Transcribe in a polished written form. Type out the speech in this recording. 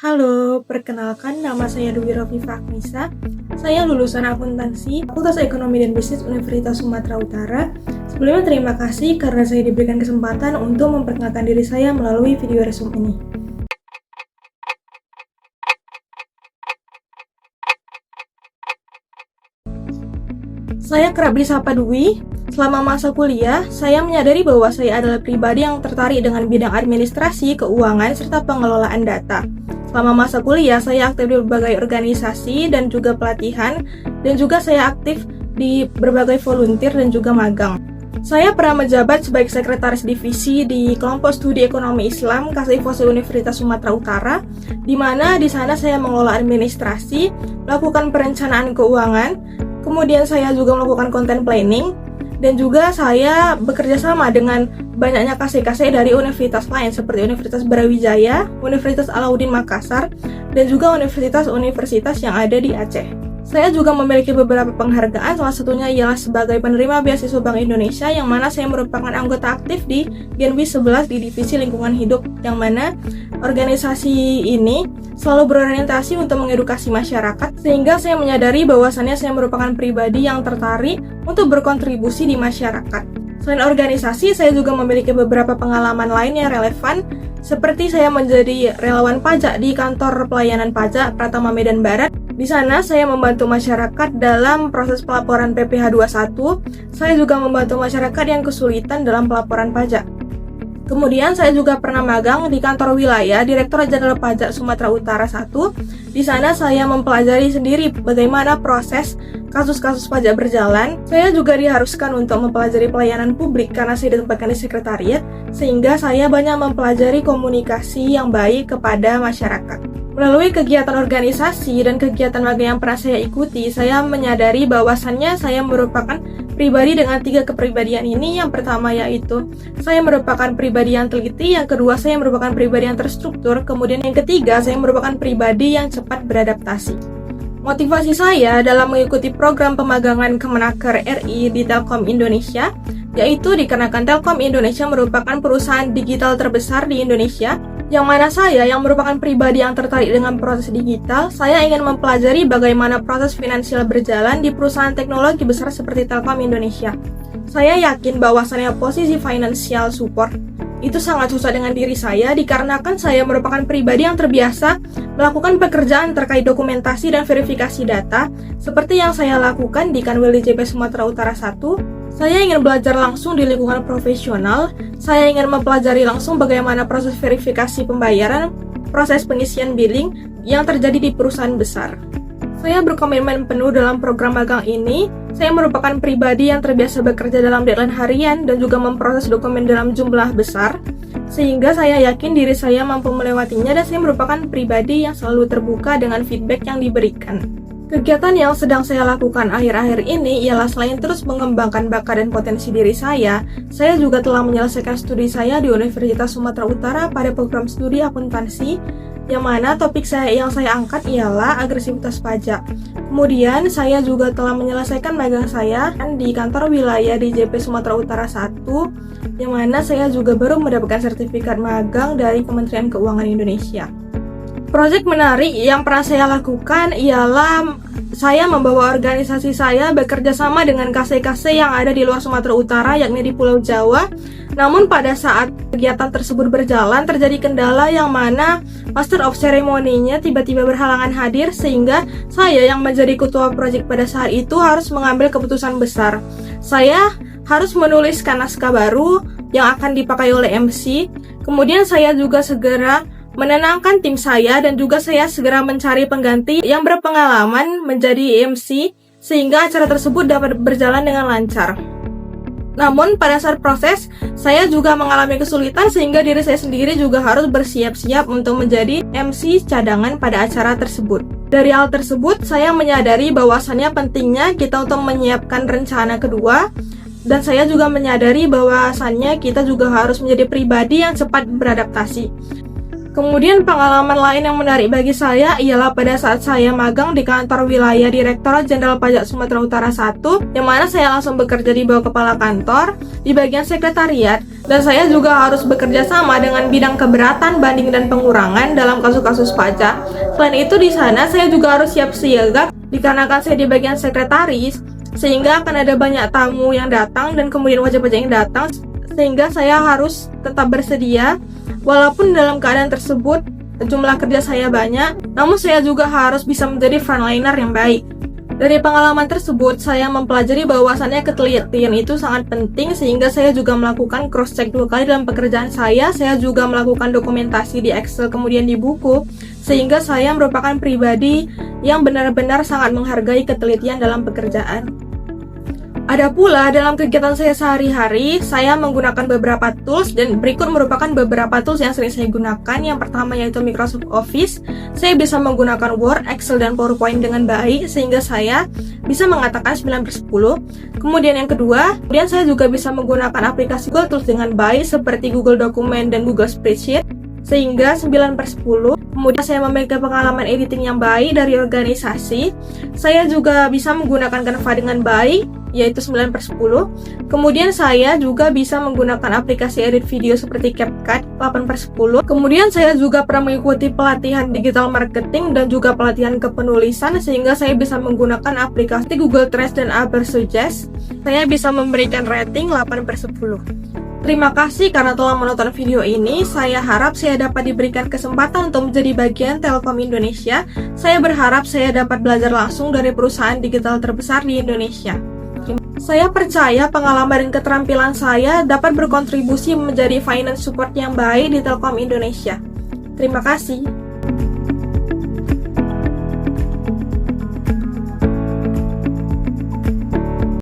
Halo, perkenalkan nama saya Dwi Rofifa Aknisa. Saya lulusan akuntansi Fakultas Ekonomi dan Bisnis Universitas Sumatera Utara. Sebelumnya terima kasih karena saya diberikan kesempatan untuk memperkenalkan diri saya melalui video resume ini. Saya kerap disapa Dwi. Selama masa kuliah, saya menyadari bahwa saya adalah pribadi yang tertarik dengan bidang administrasi, keuangan, serta pengelolaan data. Selama masa kuliah, saya aktif di berbagai organisasi dan juga pelatihan, dan juga saya aktif di berbagai volunteer dan juga magang. Saya pernah menjabat sebagai sekretaris divisi di kelompok studi ekonomi Islam Kasifose Universitas Sumatera Utara, di mana di sana saya mengelola administrasi, melakukan perencanaan keuangan, kemudian saya juga melakukan content planning, dan juga saya bekerja sama dengan banyaknya KC-KC dari universitas lain seperti Universitas Brawijaya, Universitas Alauddin Makassar, dan juga universitas-universitas yang ada di Aceh. Saya juga memiliki beberapa penghargaan, salah satunya ialah sebagai penerima beasiswa Bank Indonesia, yang mana saya merupakan anggota aktif di Genwi 11 di Divisi Lingkungan Hidup, yang mana organisasi ini selalu berorientasi untuk mengedukasi masyarakat, sehingga saya menyadari bahwasannya saya merupakan pribadi yang tertarik untuk berkontribusi di masyarakat. Selain organisasi, saya juga memiliki beberapa pengalaman lain yang relevan, seperti saya menjadi relawan pajak di kantor pelayanan pajak Pratama Medan Barat. Di sana saya membantu masyarakat dalam proses pelaporan PPh 21. Saya juga membantu masyarakat yang kesulitan dalam pelaporan pajak. Kemudian saya juga pernah magang di kantor wilayah Direktorat Jenderal Pajak Sumatera Utara 1. Di sana saya mempelajari sendiri bagaimana proses kasus-kasus pajak berjalan. Saya juga diharuskan untuk mempelajari pelayanan publik karena saya ditempatkan di sekretariat, sehingga saya banyak mempelajari komunikasi yang baik kepada masyarakat. Melalui kegiatan organisasi dan kegiatan magang yang pernah saya ikuti, saya menyadari bahwasannya saya merupakan pribadi dengan 3 kepribadian ini. Yang pertama yaitu saya merupakan pribadi yang teliti, yang kedua saya merupakan pribadi yang terstruktur, kemudian yang ketiga saya merupakan pribadi yang cepat beradaptasi. Motivasi saya dalam mengikuti program pemagangan Kemenaker RI di Telkom Indonesia, yaitu dikarenakan Telkom Indonesia merupakan perusahaan digital terbesar di Indonesia, yang mana saya yang merupakan pribadi yang tertarik dengan proses digital. Saya ingin mempelajari bagaimana proses finansial berjalan di perusahaan teknologi besar seperti Telkom Indonesia. Saya yakin bahwasannya posisi financial support itu sangat susah dengan diri saya, dikarenakan saya merupakan pribadi yang terbiasa melakukan pekerjaan terkait dokumentasi dan verifikasi data, seperti yang saya lakukan di Kanwil DJP Sumatera Utara 1. Saya ingin belajar langsung di lingkungan profesional. Saya ingin mempelajari langsung bagaimana proses verifikasi pembayaran, proses pengisian billing yang terjadi di perusahaan besar. Saya berkomitmen penuh dalam program magang ini. Saya merupakan pribadi yang terbiasa bekerja dalam deadline harian dan juga memproses dokumen dalam jumlah besar, sehingga saya yakin diri saya mampu melewatinya, dan saya merupakan pribadi yang selalu terbuka dengan feedback yang diberikan. Kegiatan yang sedang saya lakukan akhir-akhir ini ialah selain terus mengembangkan bakat dan potensi diri saya juga telah menyelesaikan studi saya di Universitas Sumatera Utara pada program studi akuntansi, yang mana topik yang saya angkat ialah agresivitas pajak. Kemudian saya juga telah menyelesaikan magang saya di kantor wilayah di JP Sumatera Utara 1, yang mana saya juga baru mendapatkan sertifikat magang dari Kementerian Keuangan Indonesia. Proyek menarik yang pernah saya lakukan ialah saya membawa organisasi saya bekerja sama dengan KC-KC yang ada di luar Sumatera Utara, yakni di Pulau Jawa. Namun pada saat kegiatan tersebut berjalan, terjadi kendala yang mana Master of Ceremony-nya tiba-tiba berhalangan hadir, sehingga saya yang menjadi ketua proyek pada saat itu harus mengambil keputusan besar. Saya harus menuliskan naskah baru yang akan dipakai oleh MC. Kemudian saya juga segera menenangkan tim saya, dan juga saya segera mencari pengganti yang berpengalaman menjadi MC, sehingga acara tersebut dapat berjalan dengan lancar. Namun pada saat proses, saya juga mengalami kesulitan, sehingga diri saya sendiri juga harus bersiap-siap untuk menjadi MC cadangan pada acara tersebut. Dari hal tersebut, saya menyadari bahwasannya pentingnya kita untuk menyiapkan rencana kedua, dan saya juga menyadari bahwasannya kita juga harus menjadi pribadi yang cepat beradaptasi. Kemudian pengalaman lain yang menarik bagi saya ialah pada saat saya magang di kantor wilayah Direktorat Jenderal Pajak Sumatera Utara 1, yang mana saya langsung bekerja di bawah kepala kantor di bagian sekretariat, dan saya juga harus bekerja sama dengan bidang keberatan, banding, dan pengurangan dalam kasus-kasus pajak. Selain itu di sana saya juga harus siap siaga dikarenakan saya di bagian sekretaris, sehingga akan ada banyak tamu yang datang dan kemudian wajib pajak yang datang, sehingga saya harus tetap bersedia. Walaupun dalam keadaan tersebut jumlah kerja saya banyak, namun saya juga harus bisa menjadi frontliner yang baik. Dari pengalaman tersebut, saya mempelajari bahwasannya ketelitian itu sangat penting, sehingga saya juga melakukan cross-check 2 kali dalam pekerjaan saya. Saya juga melakukan dokumentasi di Excel kemudian di buku, sehingga saya merupakan pribadi yang benar-benar sangat menghargai ketelitian dalam pekerjaan. Ada pula dalam kegiatan saya sehari-hari, saya menggunakan beberapa tools, dan berikut merupakan beberapa tools yang sering saya gunakan. Yang pertama yaitu Microsoft Office. Saya bisa menggunakan Word, Excel, dan PowerPoint dengan baik, sehingga saya bisa mengatakan 9/10. Kemudian yang kedua, saya juga bisa menggunakan aplikasi Google Tools dengan baik seperti Google Document dan Google Spreadsheet, sehingga 9/10. Kemudian saya memiliki pengalaman editing yang baik dari organisasi. Saya juga bisa menggunakan Canva dengan baik, yaitu 9/10. Kemudian saya juga bisa menggunakan aplikasi edit video seperti CapCut, 8/10. Kemudian saya juga pernah mengikuti pelatihan digital marketing dan juga pelatihan kepenulisan, sehingga saya bisa menggunakan aplikasi Google Trends dan Ubersuggest. Saya bisa memberikan rating 8/10. Terima kasih karena telah menonton video ini. Saya harap saya dapat diberikan kesempatan untuk menjadi bagian Telkom Indonesia. Saya berharap saya dapat belajar langsung dari perusahaan digital terbesar di Indonesia. Saya percaya pengalaman dan keterampilan saya dapat berkontribusi menjadi finance support yang baik di Telkom Indonesia. Terima kasih.